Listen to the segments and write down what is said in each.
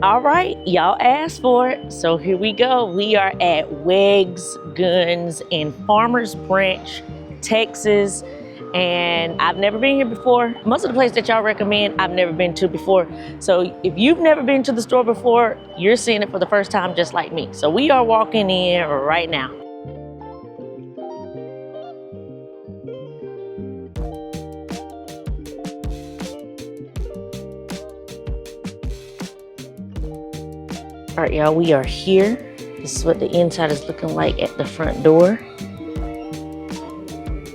All right, y'all asked for it. So here we go. We are at WEG'S Guns in Farmers Branch, Texas. And I've never been here before. Most of the places that y'all recommend, I've never been to before. So if you've never been to the store before, you're seeing it for the first time just like me. So we are walking in right now. All right, y'all, we are here. This is what the inside is looking like at the front door.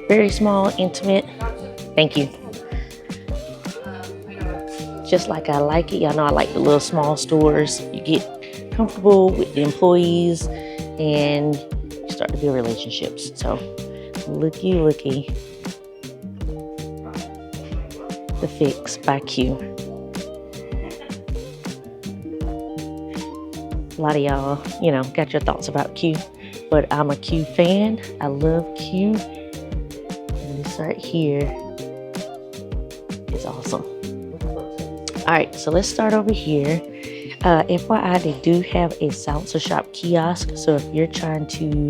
Very small, intimate. Thank you. Just like I like it. Y'all know I like the little small stores. You get comfortable with the employees and you start to build relationships. So, looky. The Fix by Q. A lot of y'all, got your thoughts about Q, but I'm a Q fan. I love Q. And this right here is awesome. All right, so let's start over here. FYI, they do have a silencer shop kiosk. So if you're trying to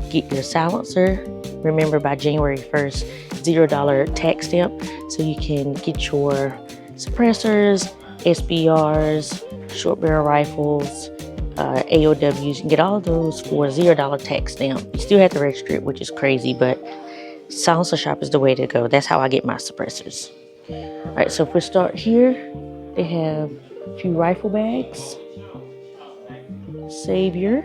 get your silencer, remember by January 1st, $0 tax stamp. So you can get your suppressors, SBRs, short barrel rifles, AOWs. You can get all of those for $0 tax stamp. You still have to register it, which is crazy, but silencer shop is the way to go. That's how I get my suppressors. All right, so if we start here, they have a few rifle bags, Savior,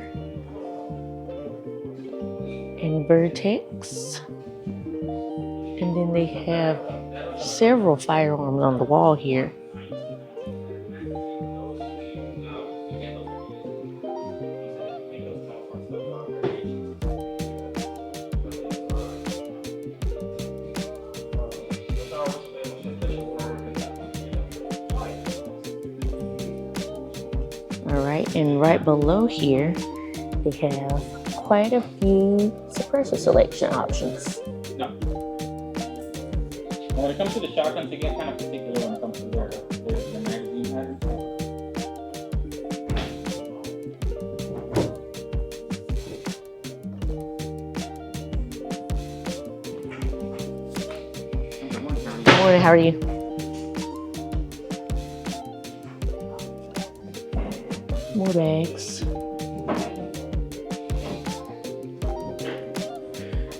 and Vertex. And then they have several firearms on the wall here. All right, and right below here, they have quite a few suppressor selection options. No. When it comes to the shotguns, they get kind of particular when it comes to the magazine pattern. Good morning, how are you? More bags.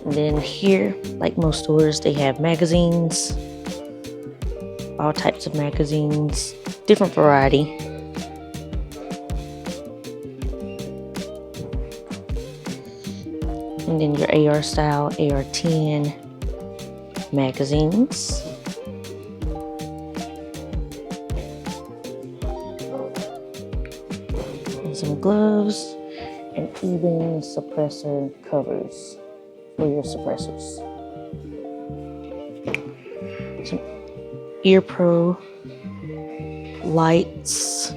And then here, like most stores, they have magazines, all types of magazines, different variety. And then your AR style, AR-10 magazines. Some gloves, and even suppressor covers for your suppressors. Some Ear Pro lights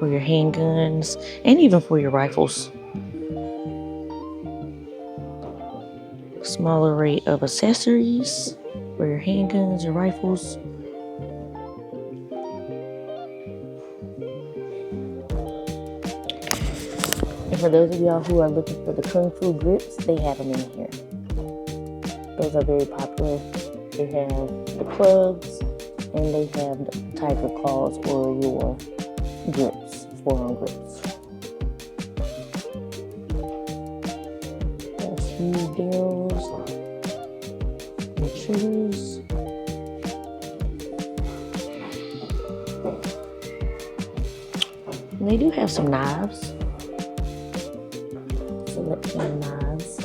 for your handguns and even for your rifles. Small array of accessories for your handguns, your rifles. And for those of y'all who are looking for the Kung Fu grips, they have them in here. Those are very popular. They have the plugs and they have the tiger claws or your grips, forearm grips. A few barrels and triggers. And they do have some knives. Selection of knives.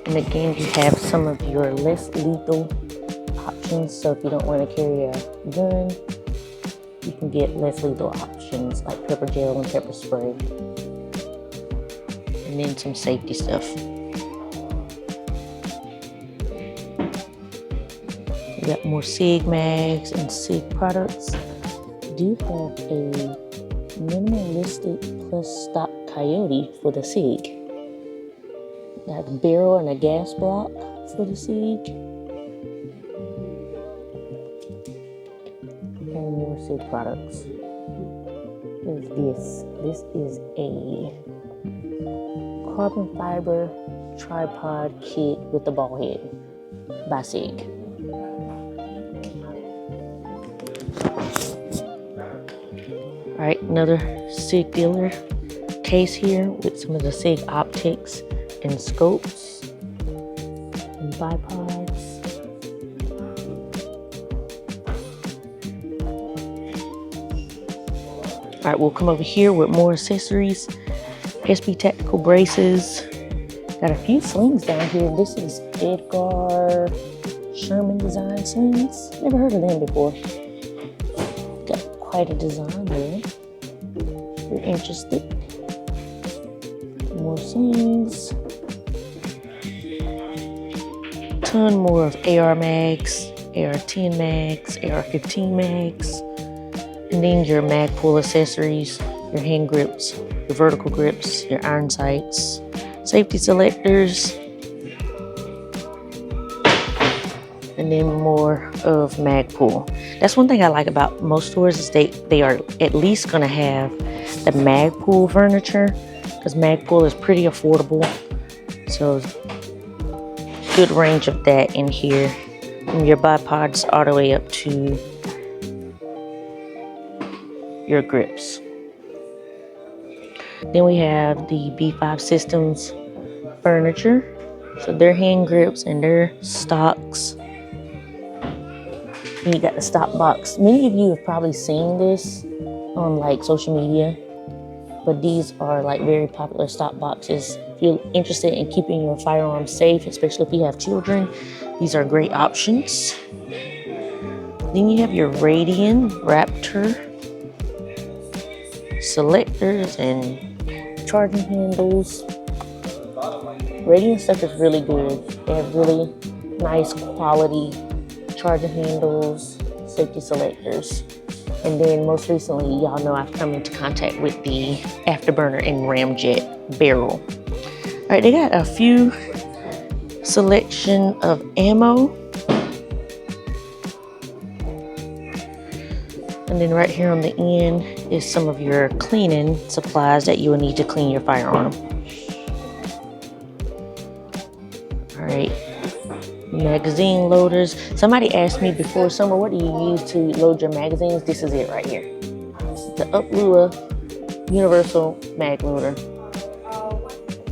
And again, you have some of your less lethal options. So if you don't want to carry a gun, you can get less lethal options like pepper gel and pepper spray. And then some safety stuff. We got more SIG mags and SIG products. Do have a minimalistic plus stock coyote for the SIG. Got a barrel and a gas block for the SIG. And more SIG products. What is this? This is a carbon fiber tripod kit with the ball head by SIG. All right, another SIG dealer case here with some of the SIG optics and scopes and bipods. All right, we'll come over here with more accessories. SB Tactical braces. Got a few slings down here. This is Edgar Sherman design slings. Never heard of them before. Got quite a design there. If you're interested. More slings. Ton more of AR mags, AR-10 mags, AR-15 mags. And then your mag pull accessories, your hand grips, your vertical grips, your iron sights, safety selectors, and then more of mag pull. That's one thing I like about most stores is they are at least gonna have the mag pull furniture, because mag pull is pretty affordable. So good range of that in here. From your bipods all the way up to your grips. Then we have the B5 Systems furniture. So their hand grips and their stocks. And you got the stock box. Many of you have probably seen this on like social media, but these are like very popular stock boxes. If you're interested in keeping your firearms safe, especially if you have children, these are great options. Then you have your Radian Raptor selectors and charging handles. Radian stuff is really good. They have really nice quality charging handles, safety selectors. And then most recently, y'all know I've come into contact with the Afterburner and Ramjet barrel. All right, they got a few selection of ammo. And then right here on the end is some of your cleaning supplies that you will need to clean your firearm. All right, magazine loaders. Somebody asked me before, Summer, what do you use to load your magazines? This is it right here. The Uplua Universal Mag Loader.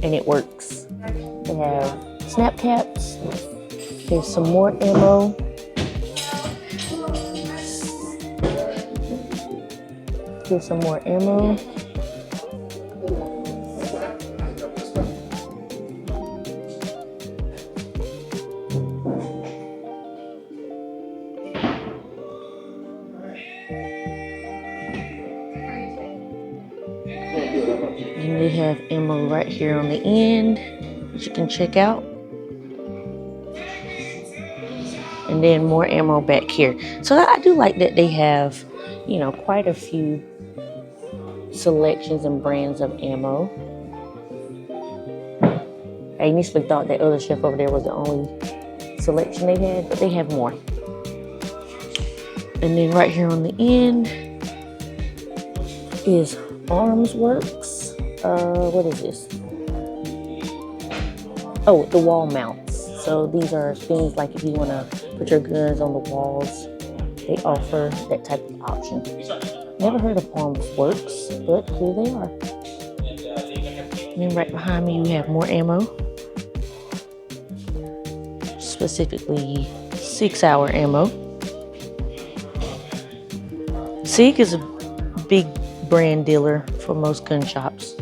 And it works. They have snap caps. There's some more ammo. Here's some more ammo. And they have ammo right here on the end that you can check out. And then more ammo back here. So I do like that they have, you know, quite a few selections and brands of ammo. I initially thought that other shelf over there was the only selection they had, but they have more. And then right here on the end is Arms Works. What is this? Oh, the wall mounts. So these are things like if you want to put your guns on the walls, they offer that type of option. Never heard of Arms Works, but here they are. And then right behind me, you have more ammo. Specifically, 6-hour ammo. SIG is a big brand dealer for most gun shops.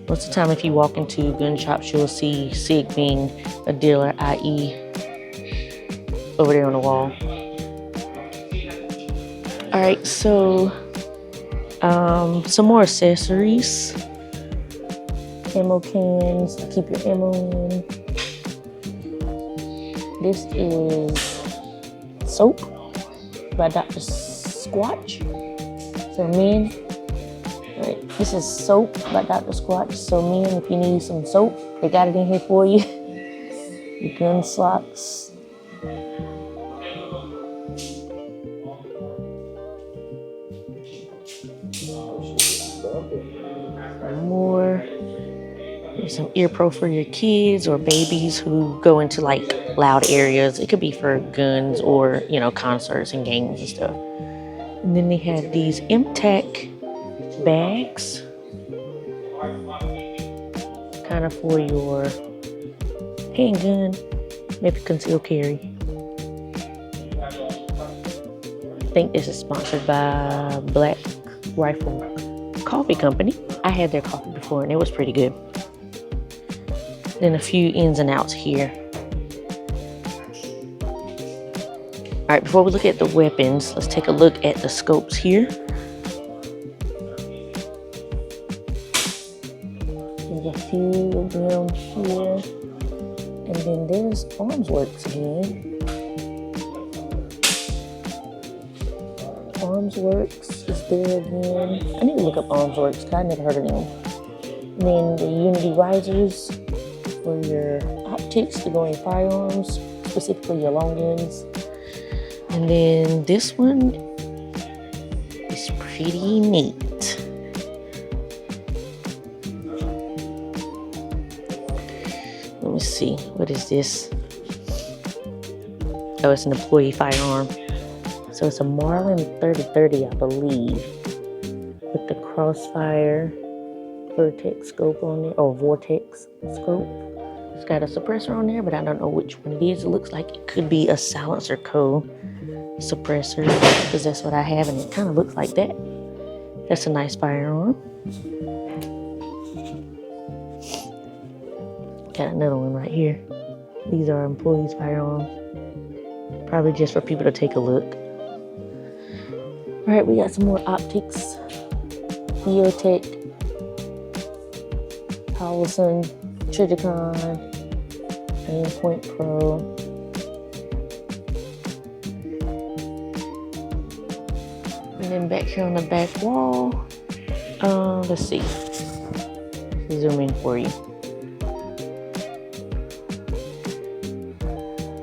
Most of the time, if you walk into gun shops, you'll see SIG being a dealer, i.e. over there on the wall. All right, so some more accessories. Ammo cans to keep your ammo in. This is soap by Dr. Squatch. So men, right, this is soap by Dr. Squatch. So men, if you need some soap, They got it in here for you. The gun slots. More. There's some ear pro for your kids or babies who go into like loud areas. It could be for guns or, you know, concerts and games and stuff. And then they have these MTech bags, kind of for your handgun, maybe concealed carry. I think this is sponsored by Black Rifle Coffee Company. I had their coffee before and it was pretty good. Then a few ins and outs here. All right, before we look at the weapons, let's take a look at the scopes here. There's a few of them here. And then there's Arms Works again. Arms Works is there again. I need to look up Arms Works because I never heard of them. And then the Unity risers for your optics to go in firearms, specifically your long guns. And then this one is pretty neat. Let me see, what is this? Oh, it's an employee firearm. So it's a Marlin 3030, I believe, with the crossfire vertex scope on there, or vortex scope. It's got a suppressor on there, but I don't know which one it is. It looks like it could be a silencer code suppressor, because that's what I have, and it kind of looks like that. That's a nice firearm. Got another one right here. These are employees' firearms. Probably just for people to take a look. All right, we got some more optics. Biotech, Howelson, Trijicon, Aimpoint Pro. And then back here on the back wall, let's see. Zoom in for you.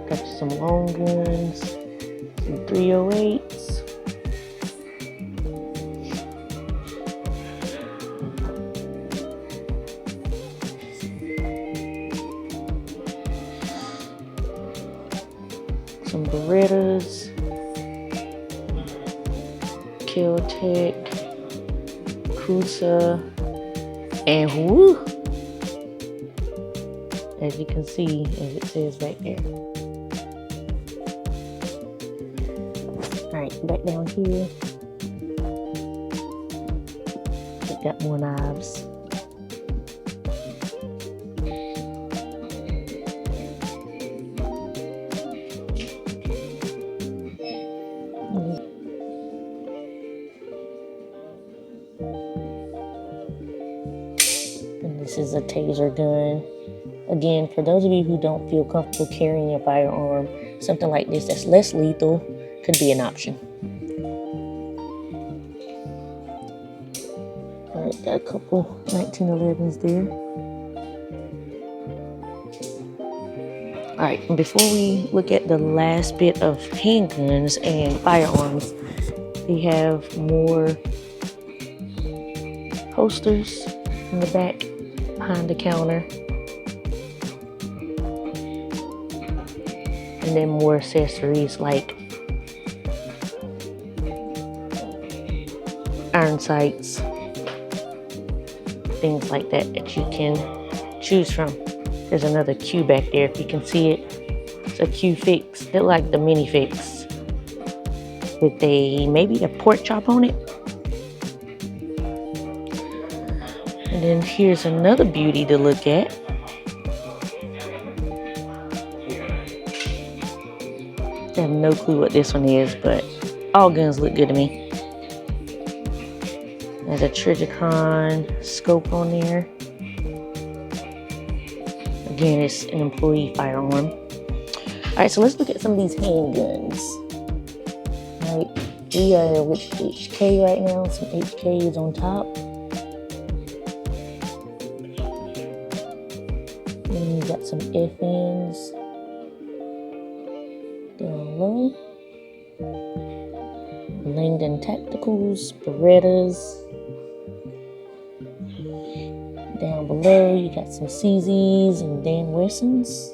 Got some long guns, some 308s. Some Berettas, Kel-Tec, Kusa, and woo! As you can see, as it says back there. Alright, back down here. We got more knives. And this is a taser gun. Again, for those of you who don't feel comfortable carrying a firearm, something like this that's less lethal could be an option. All right, got a couple 1911s there. All right, and before we look at the last bit of handguns and firearms, we have more holsters in the back behind the counter. And then more accessories like iron sights, things like that that you can choose from. There's another Q back there, if you can see it. It's a Q fix. They're like the mini fix with maybe a pork chop on it. And then here's another beauty to look at. I have no clue what this one is, but all guns look good to me. There's a Trijicon scope on there. Again, it's an employee firearm. All right, so let's look at some of these handguns. All right, we are with HK right now. Some HKs on top. And you got some FNs down low. Langdon Tacticals, Berettas. Down below, you got some CZs and Dan Wessons.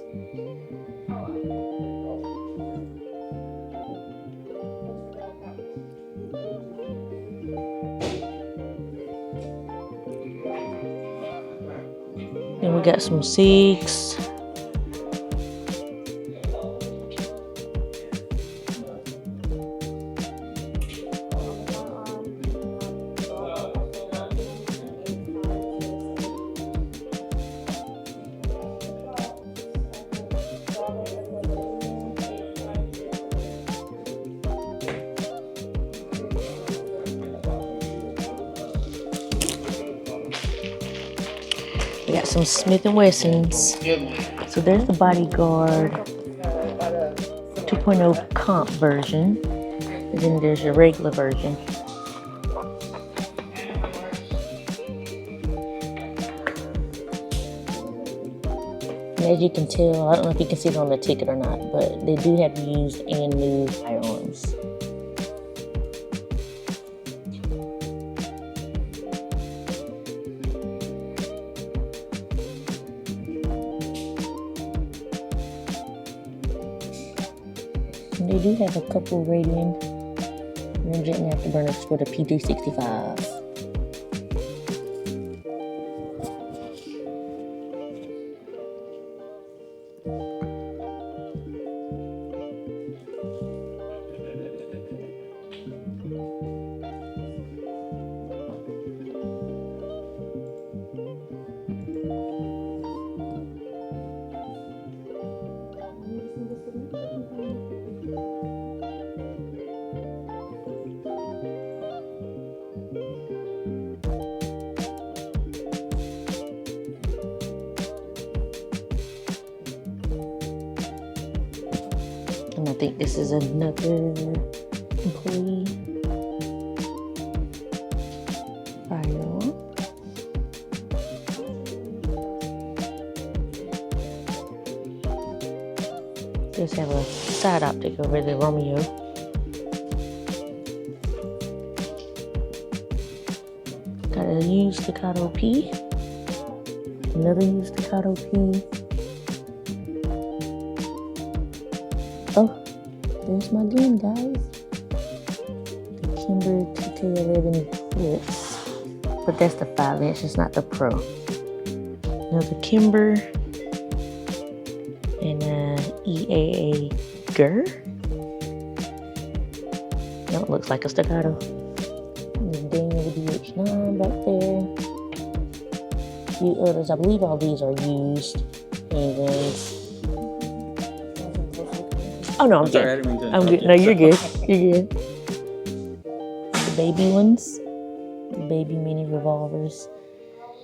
Then we got some SIGs. We got some Smith & Wessons. So there's the Bodyguard 2.0 comp version. And then there's your regular version. And as you can tell, I don't know if you can see it on the ticket or not, but they do have used and new firearms. They do have a couple radian ramjet and afterburners for the P365. And I think this is another employee firearm. Just have a side optic over the Romeo. Got a used Staccato P. Another used Staccato P. Oh, there's my gun, guys. The Kimber TK11 Blitz. But that's the 5-inch, it's not the Pro. Another Kimber. And EAA GER. No, it looks like a Staccato. And the Daniel DH9 back there. A few others. I believe all these are used handguns. Oh no, I'm good. I'm good. No, you're good. You're good. The baby ones. The baby mini revolvers.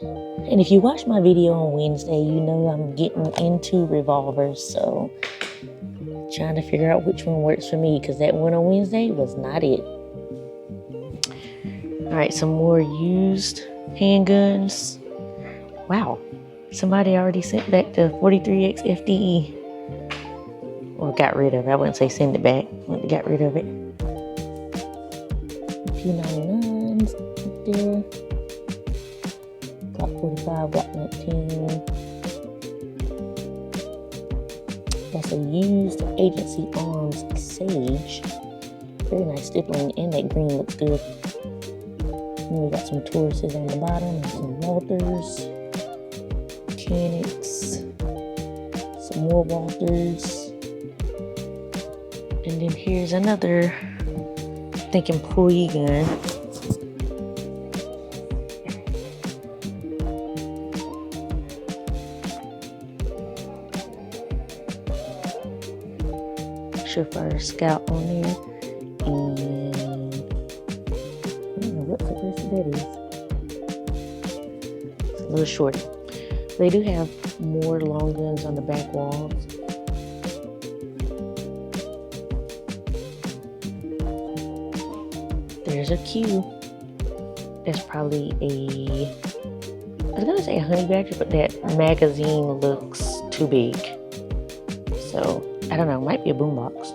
And if you watch my video on Wednesday, you know I'm getting into revolvers. So, trying to figure out which one works for me. Because that one on Wednesday was not it. Alright, some more used handguns. Wow. Somebody already sent back the 43X FDE. Or got rid of it. I wouldn't say send it back. But got rid of it. P99s up there. Glock 45, Glock 19. That's a used Agency Arms Sage. Very nice stippling, and that green looks good. And we got some Tauruses on the bottom, and some Walthers. Mechanics. Some more Walthers. And then here's another, I think, employee gun. Surefire Scout on there. And I don't know what the rest of that is. It's a little shorty. They do have more long guns on the back walls. There's a Q. That's probably a, I was gonna say a honey badger, but that magazine looks too big. So I don't know, might be a boombox.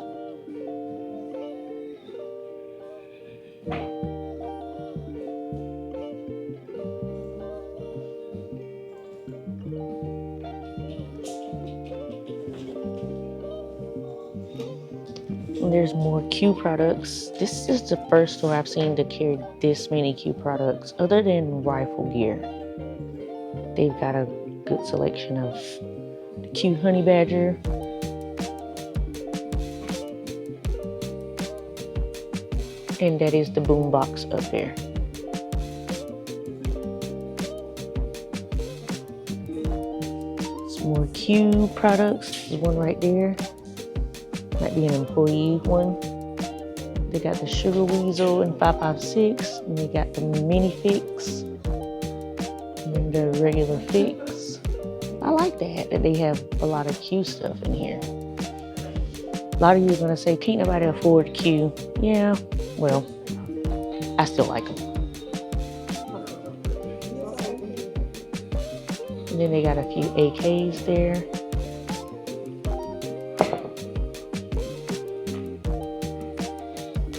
And there's more Q products. This is the first store I've seen to carry this many Q products, other than rifle gear. They've got a good selection of the Q Honey Badger, and that is the boombox up there. Some more Q products. There's one right there. Might be an employee one. They got the Sugar Weasel in 5.56, and they got the Mini Fix, and the regular Fix. I like that they have a lot of Q stuff in here. A lot of you are gonna say, can't nobody afford Q. Yeah, well, I still like them. And then they got a few AKs there.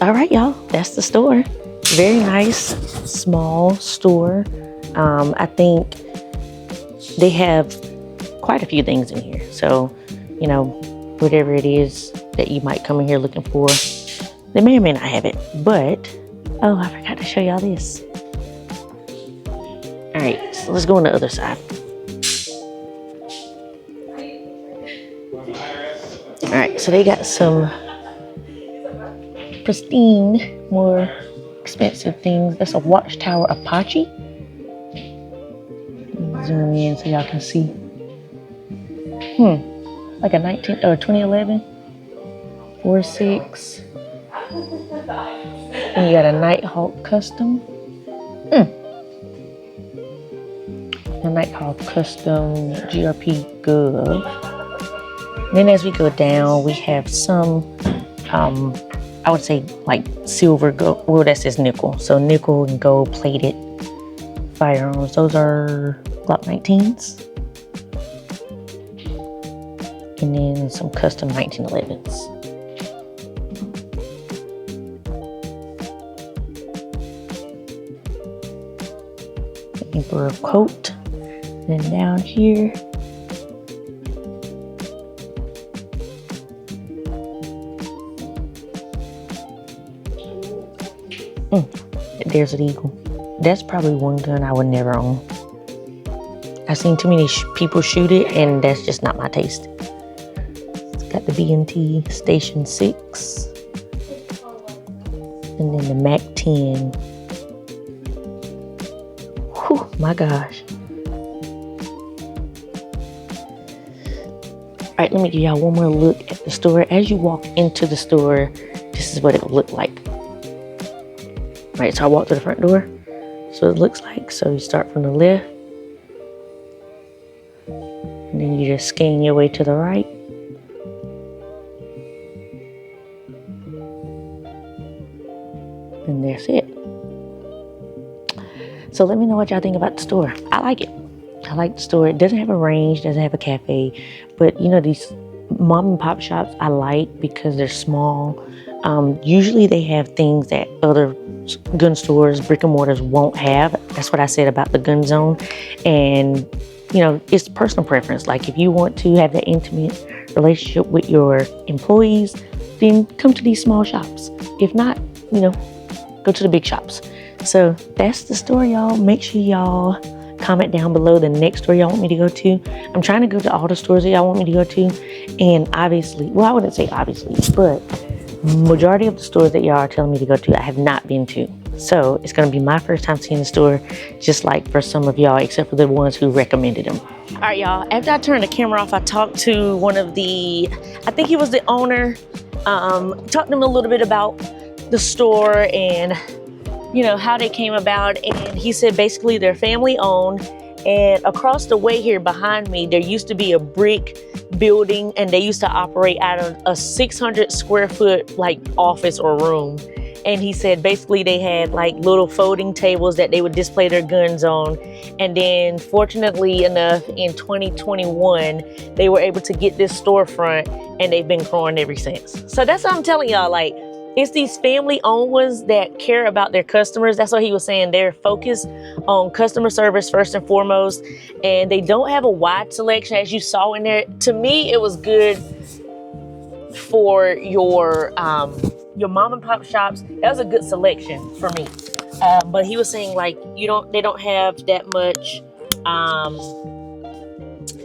All right, y'all, that's the store. Very nice, small store. I think they have quite a few things in here. So, you know, whatever it is that you might come in here looking for, they may or may not have it. But, oh, I forgot to show y'all this. All right, so let's go on the other side. All right, so they got some pristine, more expensive things. That's a Watchtower Apache. Zoom in so y'all can see. Like a 2011 4.6. And you got a Nighthawk Custom. A Nighthawk Custom GRP Gov. Then as we go down, we have some I would say like silver gold, well that says nickel. So nickel and gold plated firearms. Those are Glock 19s. And then some custom 1911s. The Emperor Coat. Then down here, there's an Eagle. That's probably one gun I would never own. I've seen too many people shoot it, and that's just not my taste. It's got the B&T Station 6. And then the Mac 10. Whew, my gosh. All right, let me give y'all one more look at the store. As you walk into the store, this is what it will look like. Right, so I walk to the front door. So it looks like, so you start from the left. And then you just scan your way to the right. And that's it. So let me know what y'all think about the store. I like it. I like the store. It doesn't have a range, doesn't have a cafe. But you know, these mom and pop shops I like because they're small. Usually they have things that other gun stores, brick and mortars won't have. That's what I said about the gun zone. And, you know, it's personal preference. Like if you want to have that intimate relationship with your employees, then come to these small shops. If not, you know, go to the big shops. So that's the store, y'all. Make sure y'all comment down below the next store y'all want me to go to. I'm trying to go to all the stores that y'all want me to go to. And obviously, well, I wouldn't say obviously, but majority of the stores that y'all are telling me to go to, I have not been to. So it's gonna be my first time seeing the store, just like for some of y'all, except for the ones who recommended them. All right, y'all, after I turned the camera off, I talked to one of the, I think he was the owner, talked to him a little bit about the store and, you know, how they came about. And he said basically they're family owned. And across the way here behind me, there used to be a brick building, and they used to operate out of a 600 square foot like office or room. And he said basically they had like little folding tables that they would display their guns on. And then fortunately enough, in 2021, they were able to get this storefront, and they've been growing ever since. So that's what I'm telling y'all, like, it's these family-owned ones that care about their customers. That's what he was saying. They're focused on customer service first and foremost, and they don't have a wide selection, as you saw in there. To me, it was good for your mom and pop shops. That was a good selection for me. But he was saying like they don't have that much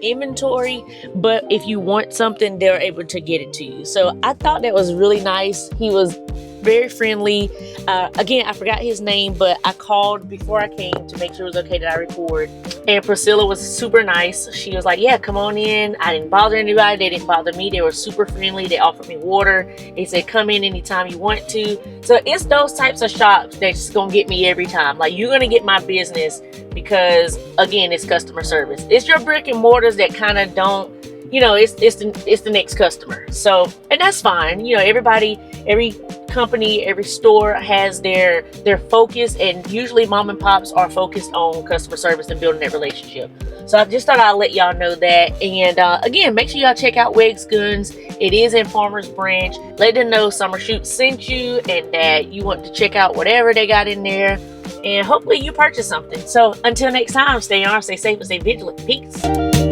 inventory, but if you want something, they're able to get it to you. So I thought that was really nice. He was very friendly. Again, I forgot his name, but I called before I came to make sure it was okay that I record. And Priscilla was super nice. She was like, yeah, come on in. I didn't bother anybody. They didn't bother me. They were super friendly. They offered me water. They said, come in anytime you want to. So it's those types of shops that's going to get me every time. Like, you're going to get my business because, again, it's customer service. It's your brick and mortars that kind of don't, you know, it's the next customer. So, and that's fine. You know, every company, every store has their focus, and usually mom and pops are focused on customer service and building that relationship. So I just thought I'd let y'all know that. And again, make sure y'all check out WEG'S Guns. It is in Farmers Branch. Let them know Summer Shoot sent you and that you want to check out whatever they got in there, and hopefully you purchase something. So until next time, stay armed, stay safe, and stay vigilant. Peace.